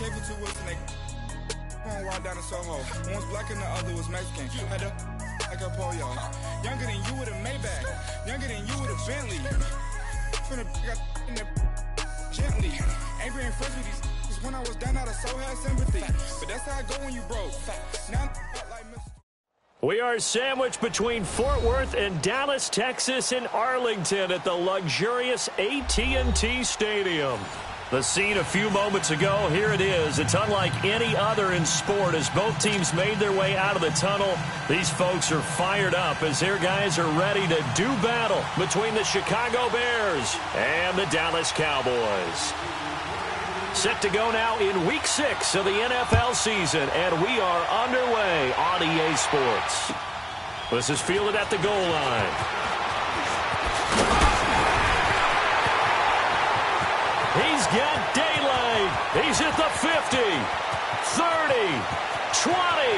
came for 2 weeks and they walk down to Soho. One was black and the other was Mexican. Had a like a polio. Younger than you with a Maybach. Younger than you with a Bentley. Finna got in the gently. Angry and friends with these. When I was down, I so had sympathy. But that's how I go when you broke. Now I'm like Mr. We are sandwiched between Fort Worth and Dallas, Texas, and Arlington at the luxurious AT&T Stadium. The scene a few moments ago, here it is. It's unlike any other in sport as both teams made their way out of the tunnel. These folks are fired up as their guys are ready to do battle between the Chicago Bears and the Dallas Cowboys. Set to go now in Week 6 of the NFL season, and we are underway on EA Sports. This is fielded at the goal line. He's got daylight. He's at the 50, 30, 20,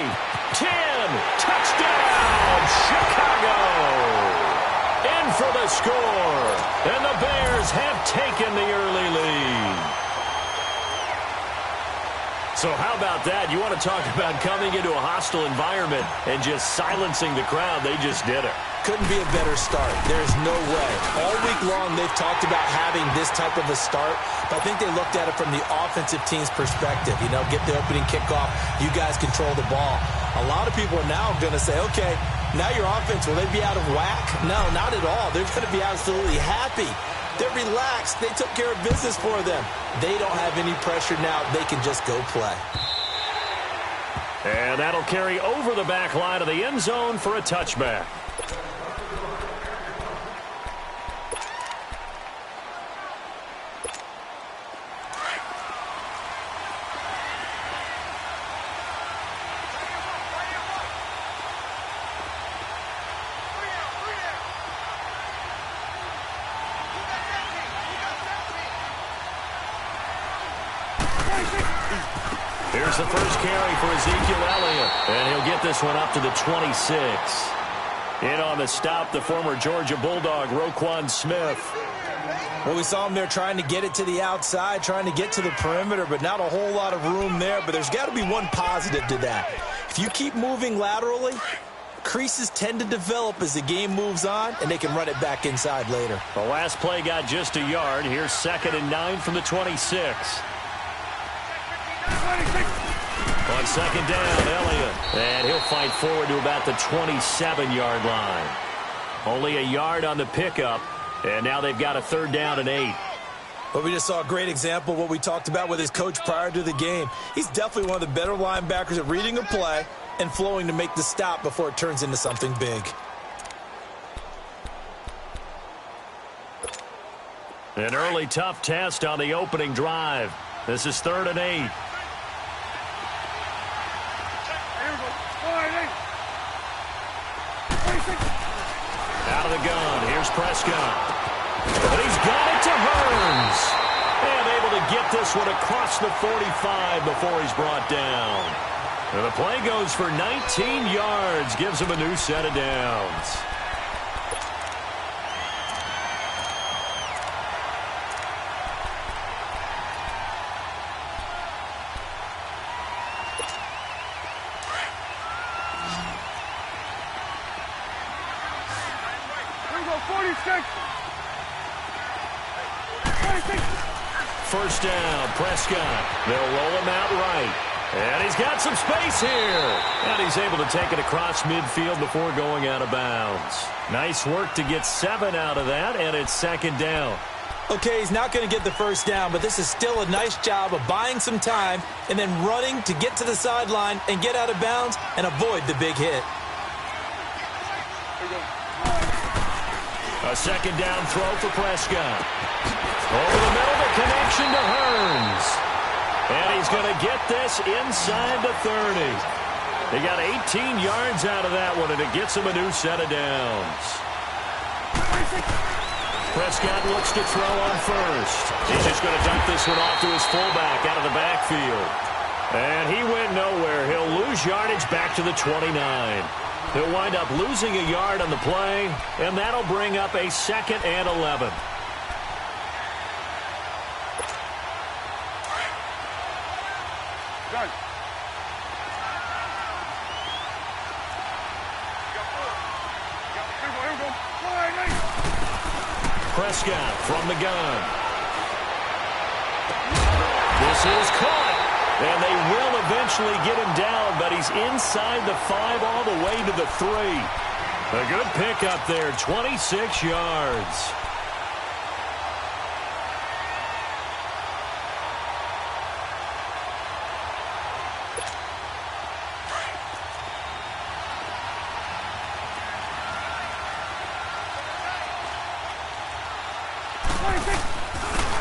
10. Touchdown, Chicago. In for the score, and the Bears have taken the early lead. So how about that? You want to talk about coming into a hostile environment and just silencing the crowd. They just did it. Couldn't be a better start. There's no way. All week long, they've talked about having this type of a start, but I think they looked at it from the offensive team's perspective. You know, get the opening kickoff. You guys control the ball. A lot of people are now going to say, okay, now your offense, will they be out of whack? No, not at all. They're going to be absolutely happy. They're relaxed. They took care of business for them. They don't have any pressure now. They can just go play. And that'll carry over the back line of the end zone for a touchback. Here's the first carry for Ezekiel Elliott, and he'll get this one up to the 26. In on the stop, the former Georgia Bulldog, Roquan Smith. Well, we saw him there trying to get it to the outside, trying to get to the perimeter, but not a whole lot of room there. But there's got to be one positive to that. If you keep moving laterally, creases tend to develop as the game moves on, and they can run it back inside later. The last play got just a yard. Here's 2nd and 9 from the 26. On 2nd down, Elliott. And he'll fight forward to about the 27-yard line. Only a yard on the pickup, and now they've got a 3rd down and 8. But we just saw a great example of what we talked about with his coach prior to the game. He's definitely one of the better linebackers at reading a play and flowing to make the stop before it turns into something big. An early tough test on the opening drive. This is 3rd and 8. Out of the gun, here's Prescott. But he's got it to Hearns. And able to get this one across the 45 before he's brought down. And the play goes for 19 yards, gives him a new set of downs. First down, Prescott. They'll roll him out right. And he's got some space here. And he's able to take it across midfield before going out of bounds. Nice work to get 7 out of that, and it's 2nd down. Okay, he's not going to get the first down, but this is still a nice job of buying some time and then running to get to the sideline and get out of bounds and avoid the big hit. A 2nd down throw for Prescott. Over the middle, the connection to Hearns. And he's going to get this inside the 30. They got 18 yards out of that one, and it gets him a new set of downs. Prescott looks to throw on first. He's just going to dump this one off to his fullback out of the backfield. And he went nowhere. He'll lose yardage back to the 29. He'll wind up losing a yard on the play, and that'll bring up a 2nd and 11. Done. Prescott from the gun. This is caught. And they will eventually get him down, but he's inside the 5 all the way to the 3. A good pickup there, 26 yards.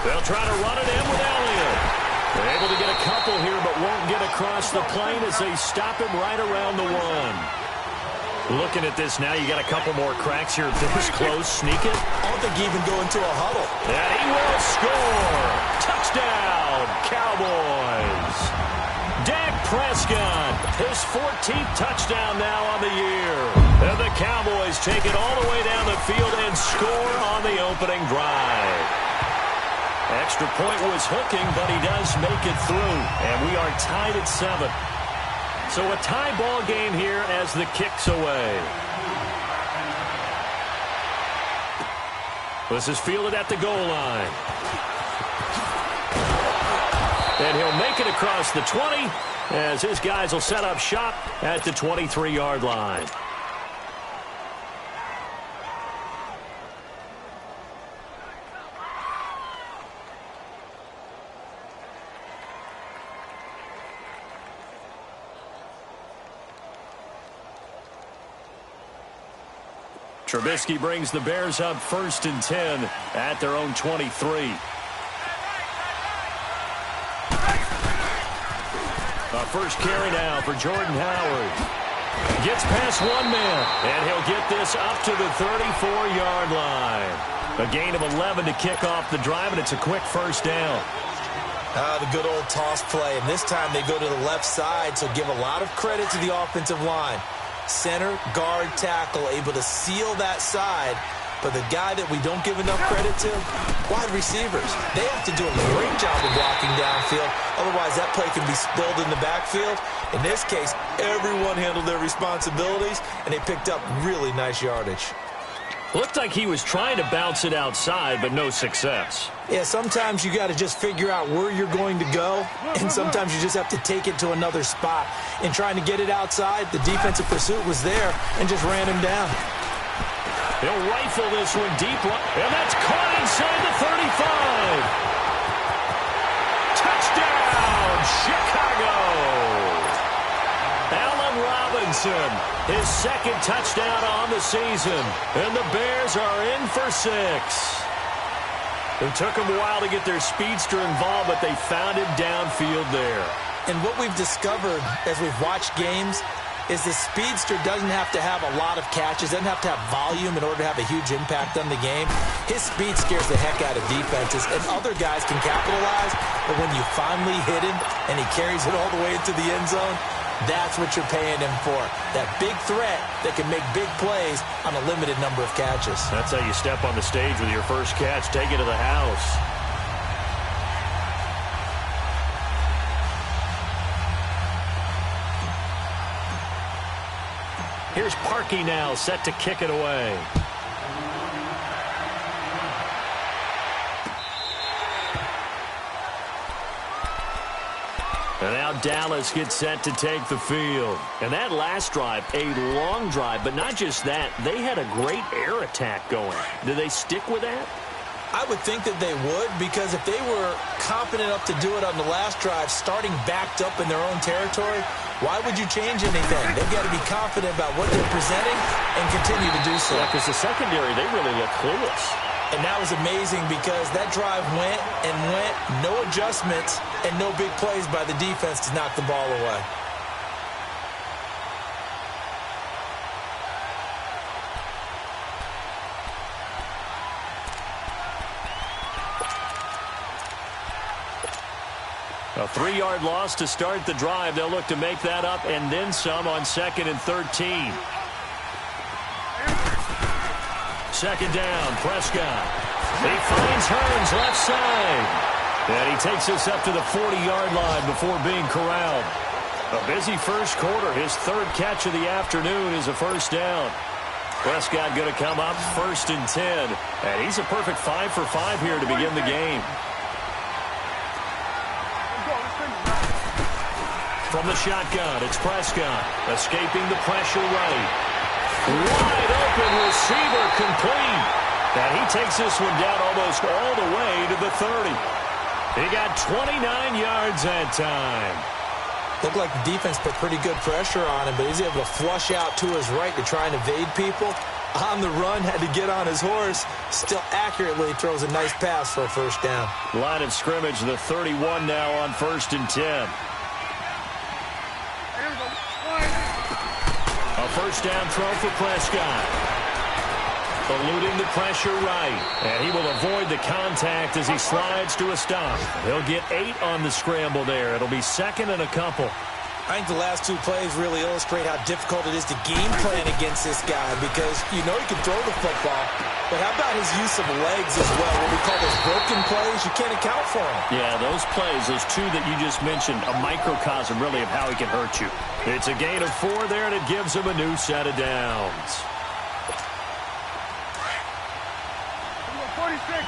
They'll try to run it in with Elliott. They're able to get a couple here, but won't get across the plane as they stop him right around the 1. Looking at this now, you got a couple more cracks here. This close, sneak it. I don't think he even go into a huddle. And he will score. Touchdown, Cowboys. Dak Prescott, his 14th touchdown now on the year. And the Cowboys take it all the way down the field and score on the opening drive. Extra point was hooking, but he does make it through. And we are tied at 7. So a tie ball game here as the kick's away. This is fielded at the goal line. And he'll make it across the 20 as his guys will set up shop at the 23-yard line. Trubisky brings the Bears up 1st and 10 at their own 23. A first carry now for Jordan Howard. Gets past one man, and he'll get this up to the 34-yard line. A gain of 11 to kick off the drive, and it's a quick first down. The good old toss play, and this time they go to the left side, so give a lot of credit to the offensive line. Center, guard, tackle, able to seal that side. But the guy that we don't give enough credit to, wide receivers. They have to do a great job of blocking downfield. Otherwise, that play can be spilled in the backfield. In this case, everyone handled their responsibilities, and they picked up really nice yardage. Looked like he was trying to bounce it outside, but no success. Yeah, sometimes you got to just figure out where you're going to go, and sometimes you just have to take it to another spot. In trying to get it outside, the defensive pursuit was there and just ran him down. He'll rifle this one deep, and that's caught inside the 35. Touchdown, Chicago! Allen Robinson, his 2nd touchdown on the season, and the Bears are in for 6. It took them a while to get their speedster involved, but they found him downfield there. And what we've discovered as we've watched games is the speedster doesn't have to have a lot of catches, doesn't have to have volume in order to have a huge impact on the game. His speed scares the heck out of defenses, and other guys can capitalize, but when you finally hit him and he carries it all the way into the end zone, that's what you're paying him for. That big threat that can make big plays on a limited number of catches. That's how you step on the stage with your first catch. Take it to the house. Here's Parkey now, set to kick it away. And now Dallas gets set to take the field. And that last drive, a long drive, but not just that. They had a great air attack going. Do they stick with that? I would think that they would, because if they were confident enough to do it on the last drive, starting backed up in their own territory, why would you change anything? They've got to be confident about what they're presenting and continue to do so. Yeah, because the secondary, they really look clueless. And that was amazing because that drive went and went, no adjustments, and no big plays by the defense to knock the ball away. A 3-yard loss to start the drive. They'll look to make that up and then some on 2nd and 13. Second down, Prescott. He finds Hearns left side. And he takes us up to the 40-yard line before being corralled. A busy first quarter. His third catch of the afternoon is a first down. Prescott going to come up 1st and 10. And he's a perfect 5 for 5 here to begin the game. From the shotgun, it's Prescott. Escaping the pressure right. Wide open receiver complete. And he takes this one down almost all the way to the 30. He got 29 yards that time. Looked like the defense put pretty good pressure on him, but he's able to flush out to his right to try and evade people. On the run, had to get on his horse. Still accurately throws a nice pass for a first down. Line of scrimmage, the 31 now on 1st and 10. A first down throw for Prescott. Eluding the pressure right. And he will avoid the contact as he slides to a stop. He'll get 8 on the scramble there. It'll be 2nd and a couple. I think the last 2 plays really illustrate how difficult it is to game plan against this guy because you know he can throw the football, but how about his use of legs as well? What we call those broken plays, you can't account for them. Yeah, those plays, those 2 that you just mentioned, a microcosm really of how he can hurt you. It's a gain of 4 there, and it gives him a new set of downs. 46.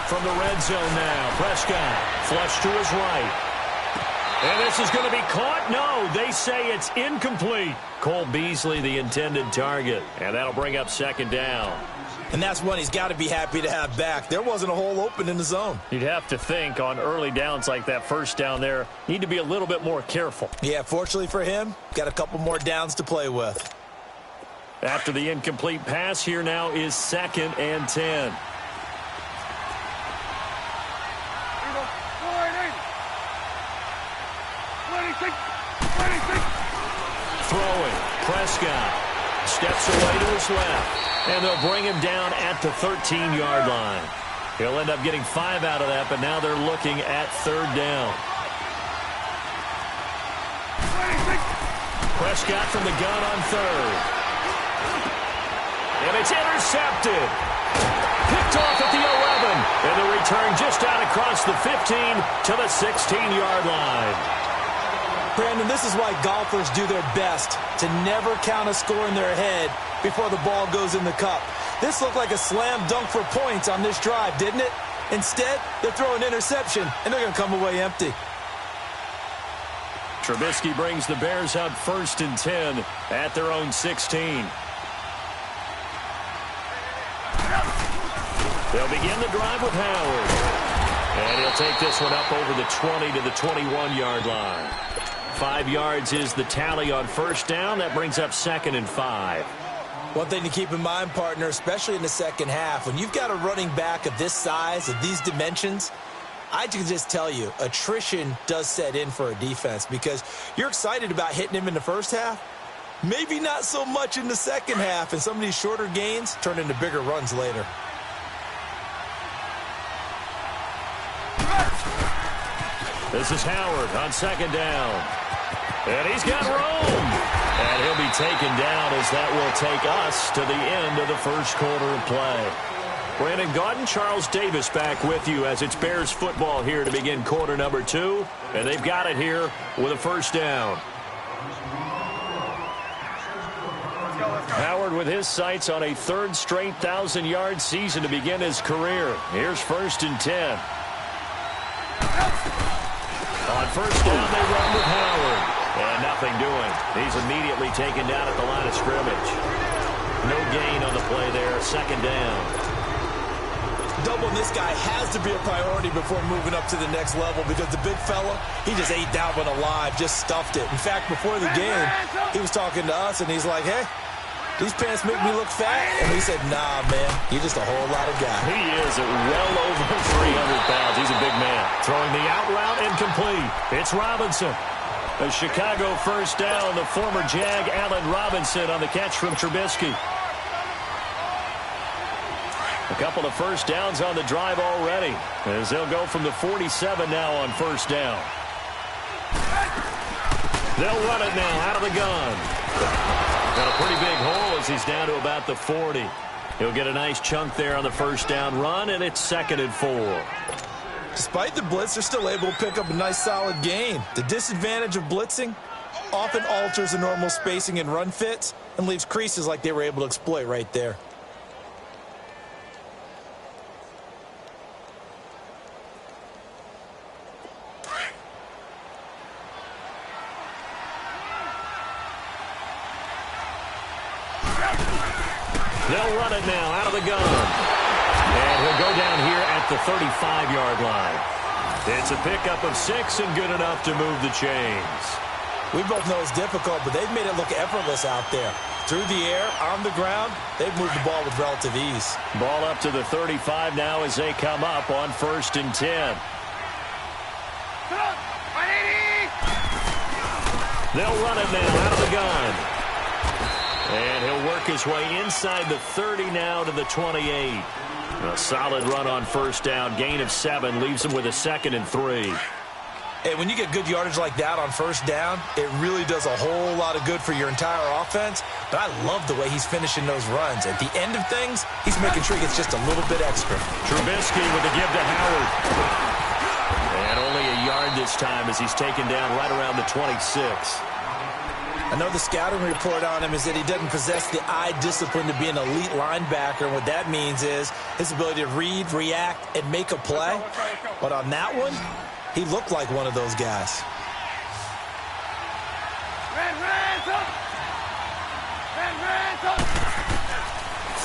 From the red zone now, Prescott flush to his right. And this is going to be caught. No, they say it's incomplete. Cole Beasley, the intended target. And that'll bring up 2nd down. And that's one he's got to be happy to have back. There wasn't a hole open in the zone. You'd have to think on early downs like that first down there, need to be a little bit more careful. Yeah, fortunately for him, got a couple more downs to play with. After the incomplete pass, here now is 2nd and 10. Throwing, Prescott steps away to his left, and they'll bring him down at the 13-yard line. He'll end up getting 5 out of that, but now they're looking at 3rd down. Prescott from the gun on 3rd. And it's intercepted. Picked off at the 11, and the return just out across the 15 to the 16-yard line. Brandon, this is why golfers do their best to never count a score in their head before the ball goes in the cup. This looked like a slam dunk for points on this drive, didn't it? Instead, they're throwing interception, and they're going to come away empty. Trubisky brings the Bears up 1st and 10 at their own 16. They'll begin the drive with Howard. And he'll take this one up over the 20 to the 21-yard line. 5 yards is the tally on first down. That brings up 2nd and 5. One thing to keep in mind, partner, especially in the second half, when you've got a running back of this size, of these dimensions, I can just tell you, attrition does set in for a defense because you're excited about hitting him in the first half. Maybe not so much in the second half, and some of these shorter gains turn into bigger runs later. This is Howard on 2nd down. And he's got room. And he'll be taken down as that will take us to the end of the first quarter of play. Brandon Gaudin, Charles Davis back with you as it's Bears football here to begin quarter number 2. And they've got it here with a first down. Howard with his sights on a 3rd straight 1,000-yard season to begin his career. Here's 1st and 10. On first down, they run with Howard. And nothing doing. He's immediately taken down at the line of scrimmage. No gain on the play there. 2nd down. Doubling this guy has to be a priority before moving up to the next level because the big fella, he just ate that one alive, just stuffed it. In fact, before the game, he was talking to us, and he's like, hey, these pants make me look fat. And we said, nah, man, you're just a whole lot of guy. He is at well over 300 pounds. He's a big man. Throwing the out route incomplete. It's Robinson. A Chicago first down. The former Jag, Allen Robinson, on the catch from Trubisky. A couple of first downs on the drive already, as they'll go from the 47 now on first down. They'll run it now out of the gun. Got a pretty big hole as he's down to about the 40. He'll get a nice chunk there on the first down run, and it's 2nd and 4. Despite the blitz, they're still able to pick up a nice solid gain. The disadvantage of blitzing often alters the normal spacing and run fits and leaves creases like they were able to exploit right there. They'll run it now out of the gun. And he'll go down here at the 35-yard line. It's a pickup of 6 and good enough to move the chains. We both know it's difficult, but they've made it look effortless out there. Through the air, on the ground, they've moved the ball with relative ease. Ball up to the 35 now as they come up on 1st and 10. They'll run it now out of the gun. And he'll work his way inside the 30 now to the 28. A solid run on 1st down. Gain of 7 leaves him with a 2nd and 3. Hey, when you get good yardage like that on 1st down, it really does a whole lot of good for your entire offense. But I love the way he's finishing those runs. At the end of things, he's making sure he gets just a little bit extra. Trubisky with a give to Howard. And only a yard this time as he's taken down right around the 26. I know the scouting report on him is that he doesn't possess the eye discipline to be an elite linebacker. And what that means is his ability to read, react, and make a play. But on that one, he looked like one of those guys.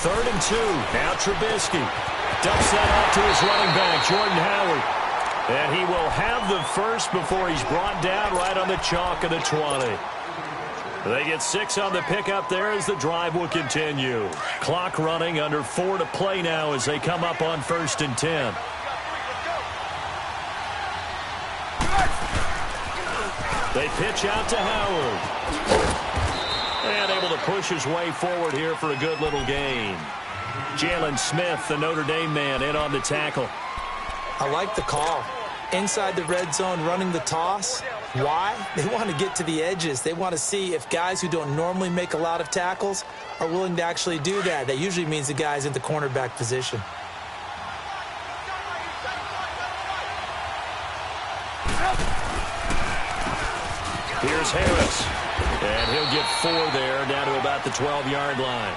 Third and 2. Now Trubisky dumps that off to his running back, Jordan Howard. And he will have the first before he's brought down right on the chalk of the 20. They get 6 on the pickup there as the drive will continue. Clock running, under 4 to play now as they come up on 1st and 10. They pitch out to Howard. And able to push his way forward here for a good little gain. Jalen Smith, the Notre Dame man, in on the tackle. I like the call. Inside the red zone, running the toss. Why? They want to get to the edges. They want to see if guys who don't normally make a lot of tackles are willing to actually do that. That usually means the guy's in the cornerback position. Here's Harris. And he'll get 4 there, down to about the 12-yard line.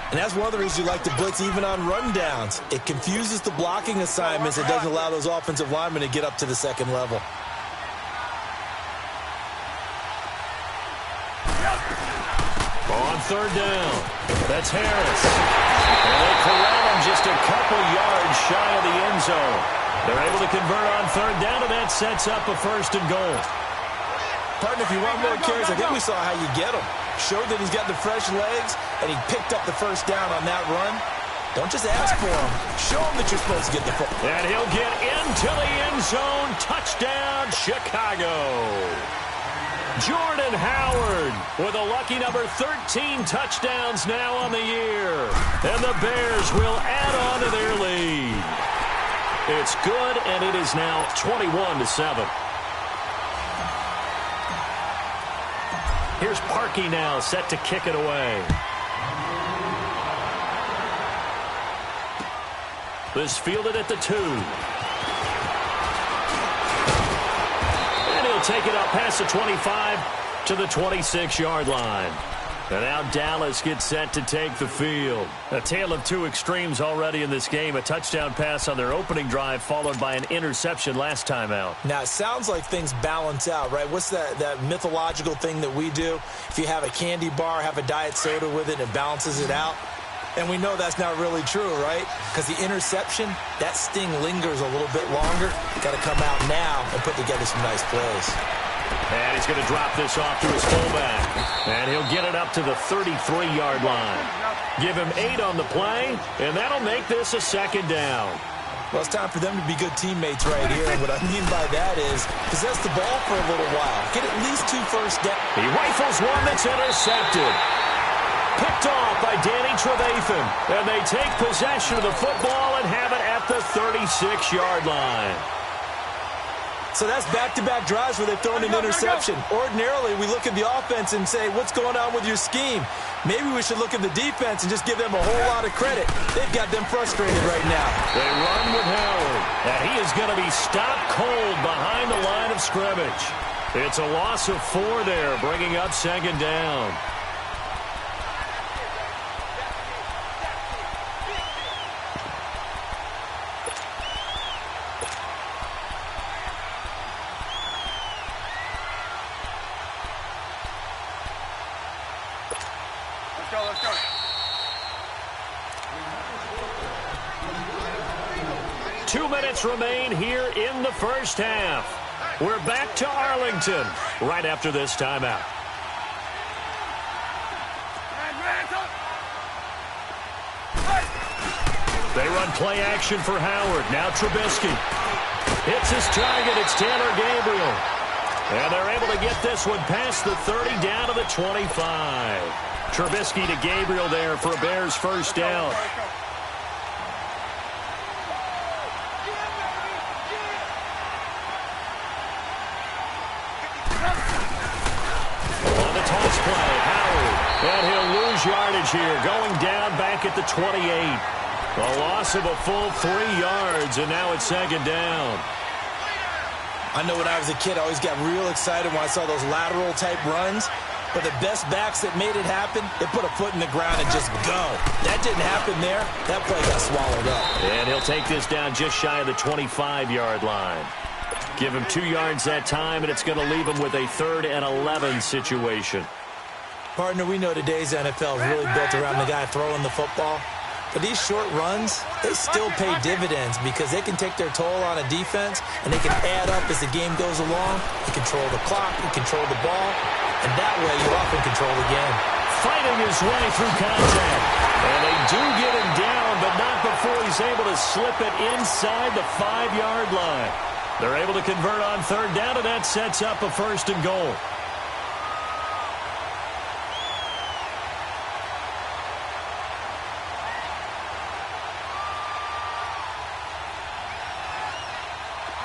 And that's one of the reasons you like to blitz even on rundowns. It confuses the blocking assignments. It doesn't allow those offensive linemen to get up to the second level. On 3rd down, that's Harris. And they corral him just a couple yards shy of the end zone. They're able to convert on 3rd down, and that sets up a 1st and goal. Partner, if you want more carries, I think we saw how you get him. Showed that he's got the fresh legs, and he picked up the 1st down on that run. Don't just ask for him. Show him that you're supposed to get the football. And he'll get into the end zone. Touchdown, Chicago. Jordan Howard with a lucky number 13 touchdowns now on the year. And the Bears will add on to their lead. It's good, and it is now 21-7. Here's Parkey now, set to kick it away. This fielded at the 2. And he'll take it up past the 25 to the 26-yard line. And now Dallas gets set to take the field. A tale of 2 extremes already in this game. A touchdown pass on their opening drive followed by an interception last time out. Now, it sounds like things balance out, right? What's that mythological thing that we do? If you have a candy bar, have a diet soda with it, it balances it out. And we know that's not really true, right? Because the interception, that sting lingers a little bit longer. Got to come out now and put together some nice plays. And he's going to drop this off to his fullback. And he'll get it up to the 33-yard line. Give him 8 on the play, and that'll make this a 2nd down. Well, it's time for them to be good teammates right here. And what I mean by that is possess the ball for a little while. Get at least 2 first downs. He rifles one that's intercepted. Picked off by Danny Trevathan. And they take possession of the football and have it at the 36-yard line. So that's back-to-back drives where they've thrown an interception. Ordinarily, we look at the offense and say, what's going on with your scheme? Maybe we should look at the defense and just give them a whole lot of credit. They've got them frustrated right now. They run with Howard, and he is going to be stopped cold behind the line of scrimmage. It's a loss of 4 there, bringing up second down. Let's go. 2 minutes remain here in the first half. We're back to Arlington right after this timeout. They run play action for Howard. Now Trubisky hits his target. It's Tanner Gabriel. And they're able to get this one past the 30 down to the 25. Trubisky to Gabriel there for a Bears first down. On the toss play, Howard. And he'll lose yardage here, going down back at the 28. A loss of a full 3 yards, and now it's second down. I know when I was a kid, I always got real excited when I saw those lateral-type runs. But the best backs that made it happen, they put a foot in the ground and just go. That didn't happen there. That play got swallowed up. And he'll take this down just shy of the 25-yard line. Give him 2 yards that time, and it's going to leave him with a 3rd and 11 situation. Partner, we know today's NFL is really built around the guy throwing the football. But these short runs, they still pay dividends because they can take their toll on a defense, and they can add up as the game goes along. You control the clock, you control the ball, and that way you often control the game. Fighting his way through contact. And they do get him down, but not before he's able to slip it inside the 5-yard line. They're able to convert on 3rd down, and that sets up a 1st and goal.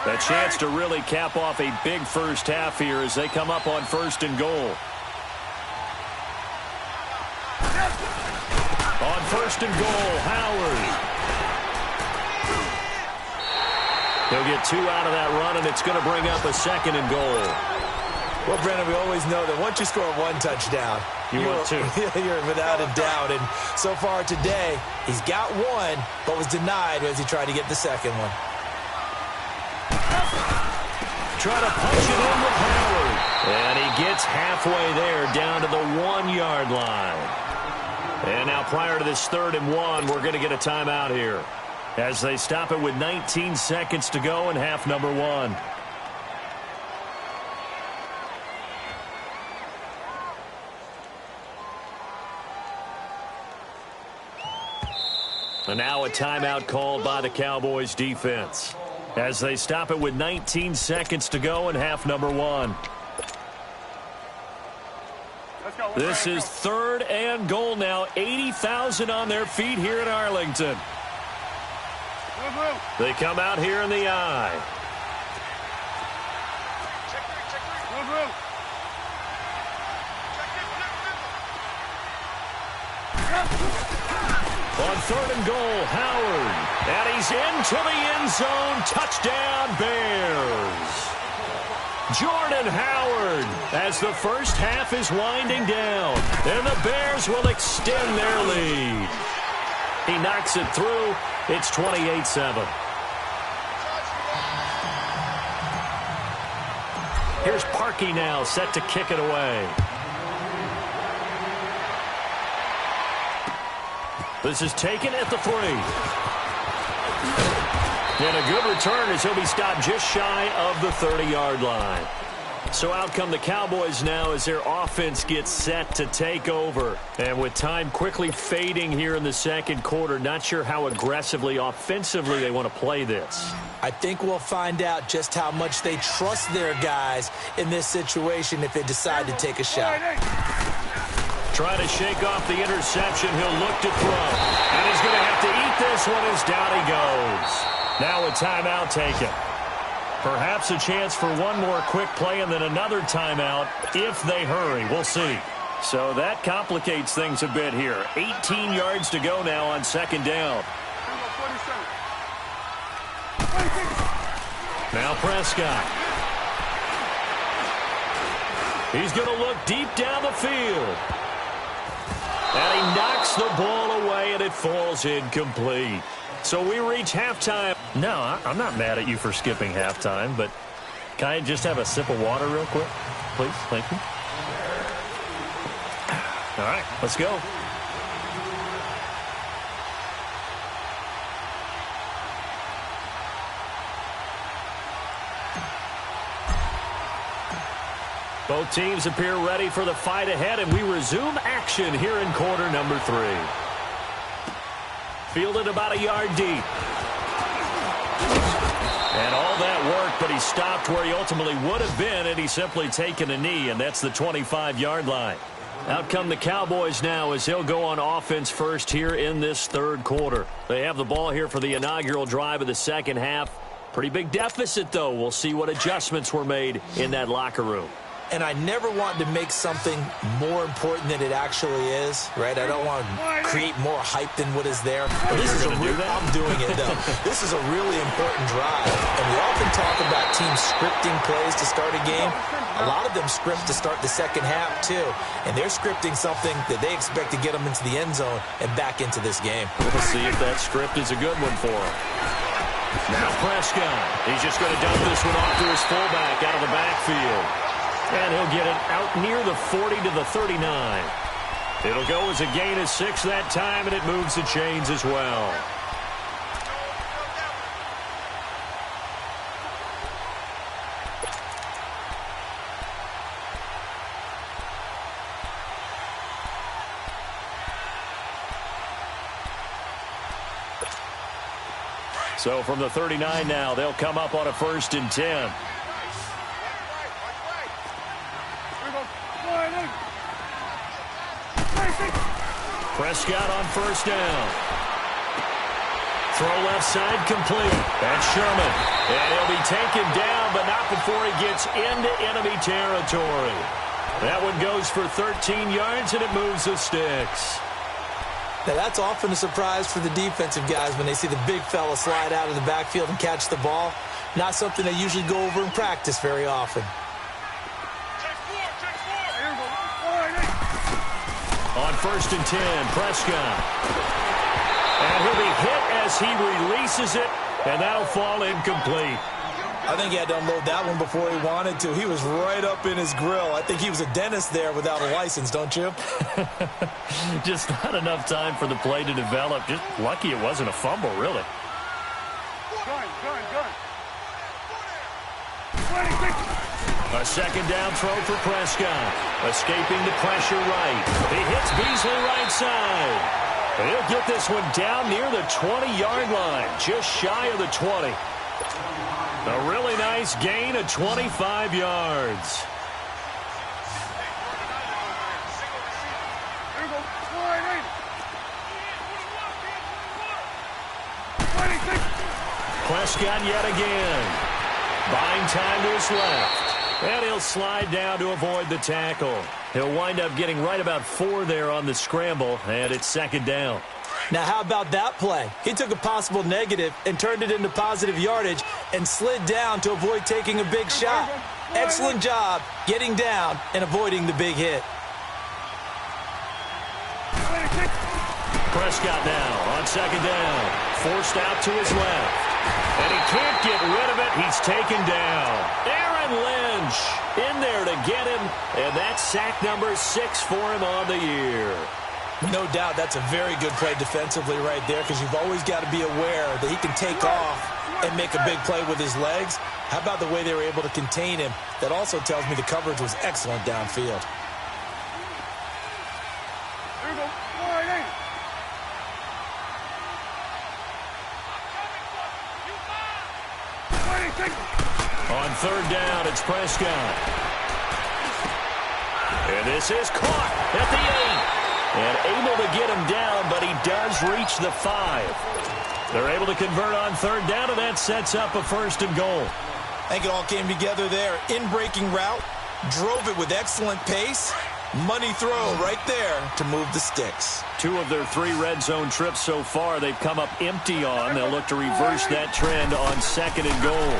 A chance to really cap off a big first half here as they come up on 1st and goal. On 1st and goal, Howard. He'll get 2 out of that run, and it's going to bring up a 2nd and goal. Well, Brandon, we always know that once you score 1 touchdown, you're without a doubt. And so far today, he's got 1, but was denied as he tried to get the 2nd one. Trying to punch it in with Howard. And he gets halfway there down to the 1-yard line. And now prior to this 3rd and 1, we're going to get a timeout here as they stop it with 19 seconds to go in half number 1. And now a timeout called by the Cowboys defense as they stop it with 19 seconds to go in half number 1. This is 3rd and goal now. 80,000 on their feet here in Arlington. They come out here in the I. On 3rd and goal, Howard. And he's into the end zone. Touchdown, Bears. Jordan Howard as the first half is winding down. And the Bears will extend their lead. He knocks it through. It's 28-7. Here's Parkey now, set to kick it away. This is taken at the 3. And a good return as he'll be stopped just shy of the 30-yard line. So out come the Cowboys now as their offense gets set to take over. And with time quickly fading here in the second quarter, not sure how aggressively, offensively they want to play this. I think we'll find out just how much they trust their guys in this situation if they decide to take a shot. Trying to shake off the interception. He'll look to throw. And he's going to have to eat this one as down he goes. Now a timeout taken. Perhaps a chance for one more quick play and then another timeout if they hurry. We'll see. So that complicates things a bit here. 18 yards to go now on second down. Now Prescott. He's going to look deep down the field. And he knocks the ball away, and it falls incomplete. So we reach halftime. No, I'm not mad at you for skipping halftime, but can I just have a sip of water real quick? Please, thank you. All right, let's go. Both teams appear ready for the fight ahead, and we resume action here in quarter number 3. Fielded about a yard deep. And all that work, but he stopped where he ultimately would have been, and he's simply taken a knee, and that's the 25-yard line. Out come the Cowboys now as he'll go on offense first here in this third quarter. They have the ball here for the inaugural drive of the second half. Pretty big deficit, though. We'll see what adjustments were made in that locker room. And I never want to make something more important than it actually is, right? I don't want to create more hype than what is there. But this is I'm doing it, though. This is a really important drive. And we often talk about teams scripting plays to start a game. A lot of them script to start the second half, too. And they're scripting something that they expect to get them into the end zone and back into this game. We'll see if that script is a good one for them. Now Prescott. He's just going to dump this one off to his fullback out of the backfield. And he'll get it out near the 40 to the 39. It'll go as a gain of 6 that time, and it moves the chains as well. So from the 39 now, they'll come up on a 1st and 10. Prescott on 1st down. Throw left side complete. That's Sherman. And he'll be taken down, but not before he gets into enemy territory. That one goes for 13 yards, and it moves the sticks. Now, that's often a surprise for the defensive guys when they see the big fella slide out of the backfield and catch the ball. Not something they usually go over in practice very often. On 1st and 10, Prescott. And he'll be hit as he releases it, and that'll fall incomplete. I think he had to unload that one before he wanted to. He was right up in his grill. I think he was a dentist there without a license, don't you? Just not enough time for the play to develop. Just lucky it wasn't a fumble, really. A 2nd down throw for Prescott. Escaping the pressure right. He hits Beasley right side. He'll get this one down near the 20-yard line, just shy of the 20. A really nice gain of 25 yards. Prescott yet again. Buying time to his left. And he'll slide down to avoid the tackle. He'll wind up getting right about 4 there on the scramble, and it's 2nd down. Now, how about that play? He took a possible negative and turned it into positive yardage and slid down to avoid taking a big shot. Excellent job getting down and avoiding the big hit. Prescott now on 2nd down. Forced out to his left. And he can't get rid of it. He's taken down. Aaron Lynch in there to get him. And that's sack number 6 for him on the year. No doubt that's a very good play defensively right there, because you've always got to be aware that he can take off and make a big play with his legs. How about the way they were able to contain him? That also tells me the coverage was excellent downfield. On 3rd down, it's Prescott. And this is caught at the 8. And able to get him down, but he does reach the 5. They're able to convert on 3rd down, and that sets up a 1st and goal. I think it all came together there. In-breaking route, drove it with excellent pace. Money throw right there to move the sticks. 2 of their 3 red zone trips so far, they've come up empty on. They'll look to reverse that trend on 2nd and goal.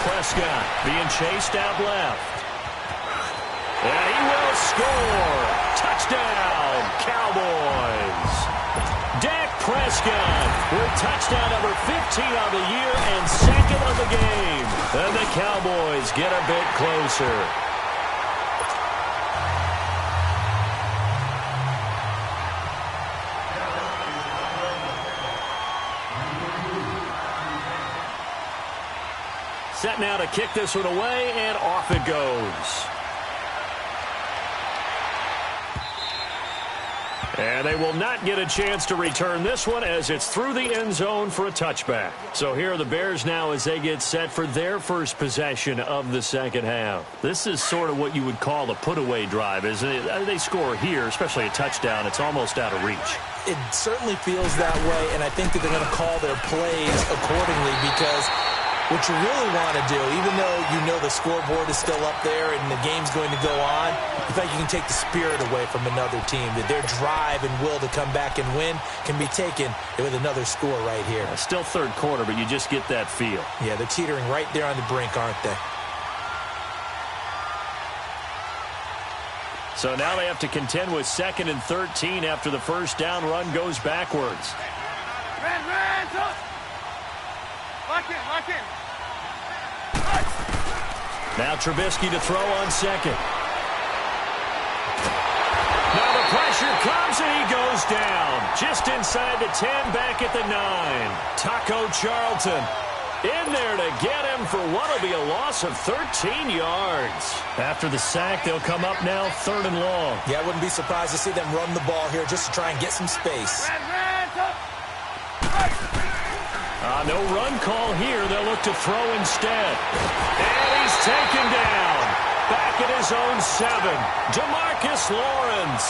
Prescott being chased out left. And he will score. Touchdown, Cowboys. Dak Prescott with touchdown number 15 on the year and 2nd of the game. And the Cowboys get a bit closer. Set now to kick this one away, and off it goes. And they will not get a chance to return this one as it's through the end zone for a touchback. So here are the Bears now as they get set for their first possession of the second half. This is sort of what you would call a put-away drive, isn't it? They score here, especially a touchdown. It's almost out of reach. It certainly feels that way, and I think that they're going to call their plays accordingly because what you really want to do, even though you know the scoreboard is still up there and the game's going to go on, in fact, you can take the spirit away from another team. That their drive and will to come back and win can be taken with another score right here. Still third quarter, but you just get that feel. Yeah, they're teetering right there on the brink, aren't they? So now they have to contend with 2nd and 13 after the first down run goes backwards. Lock in. Now Trubisky to throw on 2nd. Now the pressure comes and he goes down. Just inside the 10, back at the 9. Taco Charlton in there to get him for what will be a loss of 13 yards. After the sack, they'll come up now 3rd and long. Yeah, I wouldn't be surprised to see them run the ball here just to try and get some space. No run call here. They'll look to throw instead. And he's taken down. Back at his own 7. DeMarcus Lawrence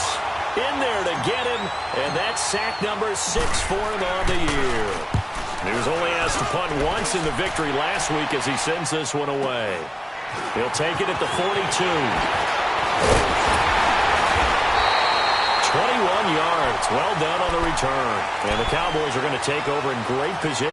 in there to get him. And that's sack number 6 for him on the year. He was only asked to punt once in the victory last week as he sends this one away. He'll take it at the 42. 21 yards. Well done on the return. And the Cowboys are going to take over in great position.